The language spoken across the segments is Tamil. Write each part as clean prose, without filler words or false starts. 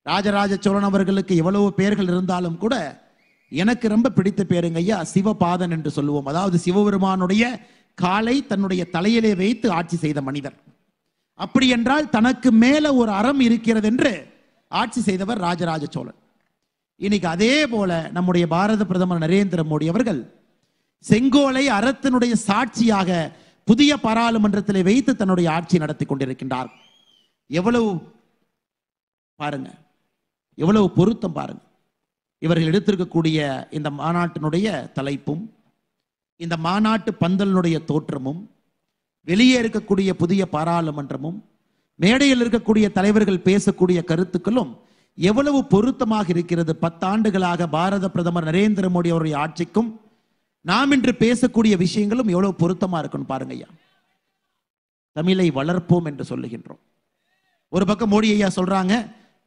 ராஜராஜ சோழன் அவர்களுக்கு எவ்வளவு பெயர்கள் இருந்தாலும் கூட எனக்கு ரொம்ப பிடித்த பேருங்க ஐயா சிவபாதன் என்று சொல்லுவோம். அதாவது சிவபெருமானுடைய காலை தன்னுடைய தலையிலே வைத்து ஆட்சி செய்த மனிதர். அப்படி என்றால் தனக்கு மேல ஒரு அறம் இருக்கிறது என்று ஆட்சி செய்தவர் ராஜராஜ சோழன். இன்னைக்கு அதே போல நம்முடைய பாரத பிரதமர் நரேந்திர மோடி அவர்கள் செங்கோலை அறத்தினுடைய சாட்சியாக புதிய பாராளுமன்றத்திலே வைத்து தன்னுடைய ஆட்சி நடத்தி கொண்டிருக்கின்றார். எவ்வளவு பாருங்க, எவ்வளவு பொருத்தம் பாருங்க. இவர்கள் எடுத்திருக்கக்கூடிய இந்த மாநாட்டினுடைய தலைப்பும் இந்த மாநாட்டு பந்தலினுடைய தோற்றமும் வெளியே இருக்கக்கூடிய புதிய பாராளுமன்றமும் மேடையில் இருக்கக்கூடிய தலைவர்கள் பேசக்கூடிய கருத்துக்களும் எவ்வளவு பொருத்தமாக இருக்கிறது. 10 ஆண்டுகளாக பாரத பிரதமர் நரேந்திர மோடி அவருடைய ஆட்சிக்கும் நாம் இன்று பேசக்கூடிய விஷயங்களும் எவ்வளவு பொருத்தமா இருக்குன்னு பாருங்க ஐயா. தமிழை வளர்ப்போம் என்று சொல்லுகின்றோம். ஒரு பக்கம் மோடி ஐயா சொல்றாங்க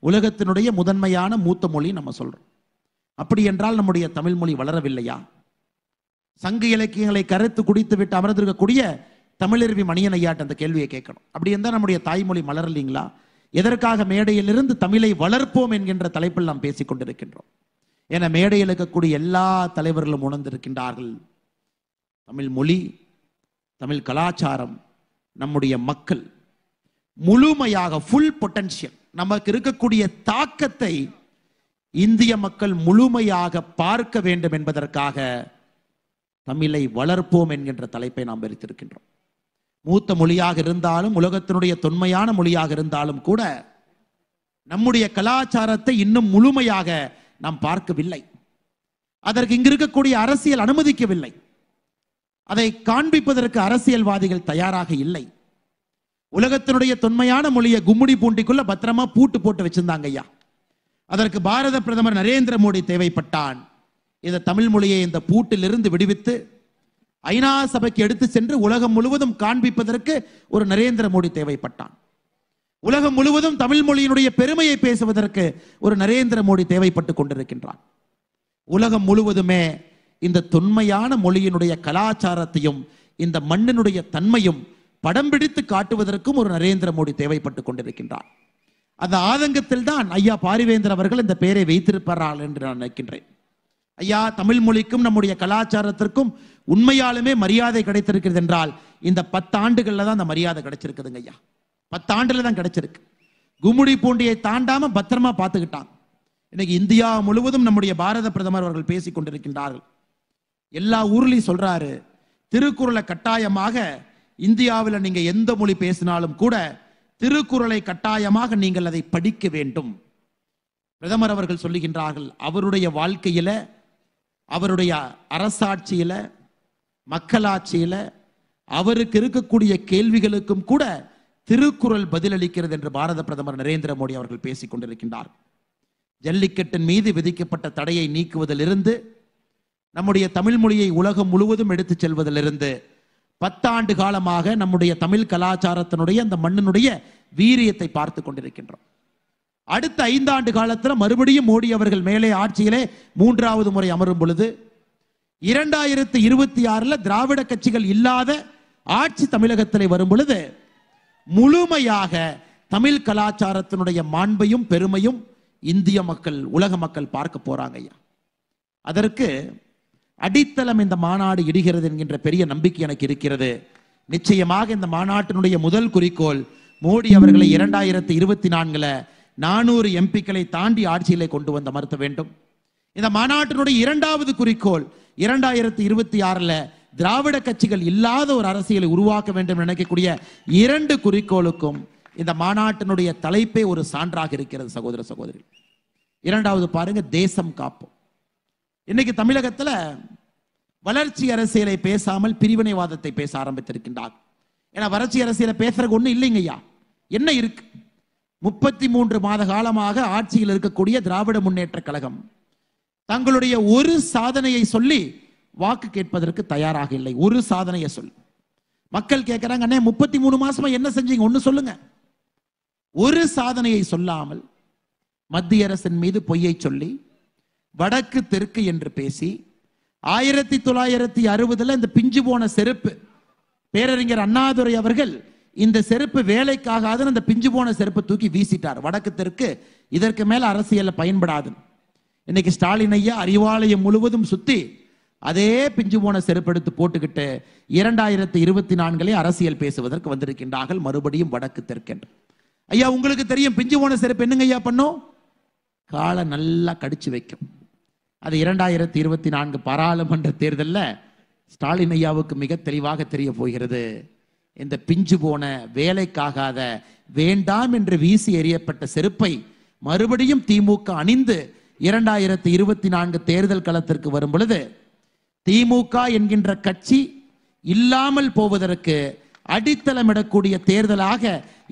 உலகத்தினுடைய முதன்மையான மூத்த மொழி நம்ம சொல்றோம். அப்படி என்றால் நம்முடைய தமிழ் மொழி வளரவில்லையா? சங்க இலக்கியங்களை கரைத்து குடித்து விட்டு அமர்ந்திருக்கக்கூடிய தமிழருவி மணியன் ஐயாட்ட அந்த கேள்வியை கேட்கணும். அப்படி இருந்தால் நம்முடைய தாய்மொழி மலரலீங்களா? எதற்காக மேடையிலிருந்து தமிழை வளர்ப்போம் என்கின்ற தலைப்பில் நாம் பேசிக் கொண்டிருக்கின்றோம். என மேடையில் இருக்கக்கூடிய எல்லா தலைவர்களும் உணர்ந்திருக்கின்றார்கள். தமிழ் மொழி, தமிழ் கலாச்சாரம், நம்முடைய மக்கள் முழுமையாக ஃபுல் பொட்டன்ஷியல் நமக்கு இருக்கக்கூடிய தாக்கத்தை இந்திய மக்கள் முழுமையாக பார்க்க வேண்டும் என்பதற்காக தமிழை வளர்ப்போம் என்கின்ற தலைப்பை நாம் வைத்திருக்கின்றோம். மூத்த மொழியாக இருந்தாலும் உலகத்தினுடைய தொன்மையான மொழியாக இருந்தாலும் கூட நம்முடைய கலாச்சாரத்தை இன்னும் முழுமையாக நாம் பார்க்கவில்லை. அதற்கு இங்கு இருக்கக்கூடிய அரசியல் அனுமதிக்கவில்லை. அதை காண்பிப்பதற்கு அரசியல்வாதிகள் தயாராக இல்லை. உலகத்தினுடைய தொன்மையான மொழியை கும்முடி பூண்டிக்குள்ள பத்திரமா பூட்டு போட்டு வச்சிருந்தாங்க ஐயா. அதற்கு பாரத பிரதமர் நரேந்திர மோடி தேவைப்பட்டான். இந்த தமிழ் மொழியை இந்த பூட்டிலிருந்து விடுவித்து ஐநா சபைக்கு எடுத்து சென்று உலகம் முழுவதும் காண்பிப்பதற்கு ஒரு நரேந்திர மோடி தேவைப்பட்டான். உலகம் முழுவதும் தமிழ் மொழியினுடைய பெருமையை பேசுவதற்கு ஒரு நரேந்திர மோடி தேவைப்பட்டு கொண்டிருக்கின்றான். உலகம் முழுவதுமே இந்த தொன்மையான மொழியினுடைய கலாச்சாரத்தையும் இந்த மண்ணினுடைய தன்மையும் படம் பிடித்து காட்டுவதற்கும் ஒரு நரேந்திர மோடி தேவைப்பட்டு கொண்டிருக்கின்றார். அந்த ஆதங்கத்தில் தான் ஐயா பாரிவேந்தர் அவர்கள் இந்த பெயரை வைத்திருப்பார்கள் என்று நான் நினைக்கின்றேன். ஐயா தமிழ் மொழிக்கும் நம்முடைய கலாச்சாரத்திற்கும் உண்மையாலுமே மரியாதை கிடைத்திருக்கிறது என்றால் இந்த 10 ஆண்டுகள்ல தான் அந்த மரியாதை கிடைச்சிருக்குதுங்க ஐயா. 10 ஆண்டுல தான் கிடைச்சிருக்கு. கும்முடி பூண்டியை தாண்டாம பத்திரமா பார்த்துக்கிட்டாங்க. இன்னைக்கு இந்தியா முழுவதும் நம்முடைய பாரத பிரதமர் அவர்கள் பேசிக் கொண்டிருக்கின்றார்கள். எல்லா ஊர்லயும் சொல்றாரு திருக்குறளை கட்டாயமாக இந்தியாவில் நீங்க எந்த மொழி பேசினாலும் கூட திருக்குறளை கட்டாயமாக நீங்கள் அதை படிக்க வேண்டும். பிரதமர் அவர்கள் சொல்லுகின்றார்கள் அவருடைய வாழ்க்கையில அவருடைய அரசாட்சியில மக்களாட்சியில அவருக்கு இருக்கக்கூடிய கேள்விகளுக்கும் கூட திருக்குறள் பதிலளிக்கிறது என்று பாரத பிரதமர் நரேந்திர மோடி அவர்கள் பேசிக் கொண்டிருக்கின்றார். ஜல்லிக்கட்டின் மீது விதிக்கப்பட்ட தடையை நீக்குவதிலிருந்து நம்முடைய தமிழ் மொழியை உலகம் முழுவதும் எடுத்துச் செல்வதிலிருந்து 10 ஆண்டு காலமாக நம்முடைய தமிழ் கலாச்சாரத்தினுடைய அந்த மண்ணினுடைய வீரியத்தை பார்த்து கொண்டிருக்கின்றோம். அடுத்த 5 ஆண்டு காலத்தில் மறுபடியும் மோடி அவர்கள் மேலே ஆட்சியிலே 3வது முறை அமரும் பொழுது 2026 திராவிட கட்சிகள் இல்லாத ஆட்சி தமிழகத்திலே வரும் பொழுது முழுமையாக தமிழ் கலாச்சாரத்தினுடைய மாண்பையும் பெருமையும் இந்திய மக்கள் உலக மக்கள் பார்க்க போறாங்க ஐயா. அதற்கு அடித்தளம் இந்த மாநாடு இடுகிறது என்கின்ற பெரிய நம்பிக்கை எனக்கு இருக்கிறது. நிச்சயமாக இந்த மாநாட்டினுடைய முதல் குறிக்கோள் மோடி அவர்களை 2024 400 எம்பிக்களை தாண்டி ஆட்சியிலே கொண்டு வந்து அமர்த்த வேண்டும். இந்த மாநாட்டினுடைய 2வது குறிக்கோள் 2026 திராவிட கட்சிகள் இல்லாத ஒரு அரசியலை உருவாக்க வேண்டும் நினைக்கக்கூடிய 2 குறிக்கோளுக்கும் இந்த மாநாட்டினுடைய தலைப்பே ஒரு சான்றாக இருக்கிறது சகோதர சகோதரி. 2வது பாருங்க, தேசம் காப்போம். இன்னைக்கு தமிழகத்துல வளர்ச்சி அரசியலை பேசாமல் பிரிவினைவாதத்தை பேச ஆரம்பித்திருக்கின்றார். ஏன்னா வளர்ச்சி அரசியலை பேசுறதுக்கு ஒண்ணு இல்லைங்க ஐயா. என்ன இருக்கு? 33 மாத காலமாக ஆட்சியில் இருக்கக்கூடிய திராவிட முன்னேற்ற கழகம் தங்களுடைய ஒரு சாதனையை சொல்லி வாக்கு கேட்பதற்கு தயாராக இல்லை. ஒரு சாதனையை சொல்லி மக்கள் கேட்கிறாங்க, அண்ணே 33 மாசமா என்ன செஞ்சீங்க, ஒன்னு சொல்லுங்க. ஒரு சாதனையை சொல்லாமல் மத்திய அரசின் மீது பொய்யை சொல்லி வடக்கு தெற்கு என்று பேசி 1960 இந்த பிஞ்சு போன செருப்பு பேரறிஞர் அண்ணாதுரை அவர்கள் இந்த செருப்பு வேலைக்காகாத அந்த பிஞ்சு போன செருப்பு தூக்கி வீசிட்டார். வடக்கு தெற்கு இதற்கு மேல அரசியல்ல பயன்படாது. இன்னைக்கு ஸ்டாலின் ஐயா அறிவாலயம் முழுவதும் சுத்தி அதே பிஞ்சு போன செருப்பெடுத்து போட்டுக்கிட்டு 2024 அரசியல் பேசுவதற்கு வந்திருக்கின்றார்கள், மறுபடியும் வடக்கு தெற்கென்று. ஐயா உங்களுக்கு தெரியும் பிஞ்சு போன செருப்பு என்னங்க ஐயா பண்ணும்? காலை நல்லா கடிச்சு வைக்கும். அது 2024 பாராளுமன்ற தேர்தலில் ஸ்டாலின் ஐயாவுக்கு மிக தெளிவாக தெரிய போகிறது. இந்த பிஞ்சு போன வேலைக்காகாத வேண்டாம் என்று வீசி எறியப்பட்ட செருப்பை மறுபடியும் திமுக அணிந்து 2024 தேர்தல் களத்திற்கு வரும் பொழுது திமுக என்கின்ற கட்சி இல்லாமல் போவதற்கு அடித்தளமிடக்கூடிய தேர்தலாக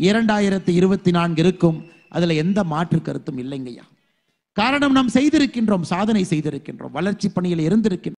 2024 இருக்கும். அதுல எந்த மாற்று கருத்தும் இல்லைங்கய்யா. காரணம் நாம் செய்திருக்கின்றோம், சாதனை செய்திருக்கின்றோம், வளர்ச்சி பணியில் இருந்திருக்கின்றோம்.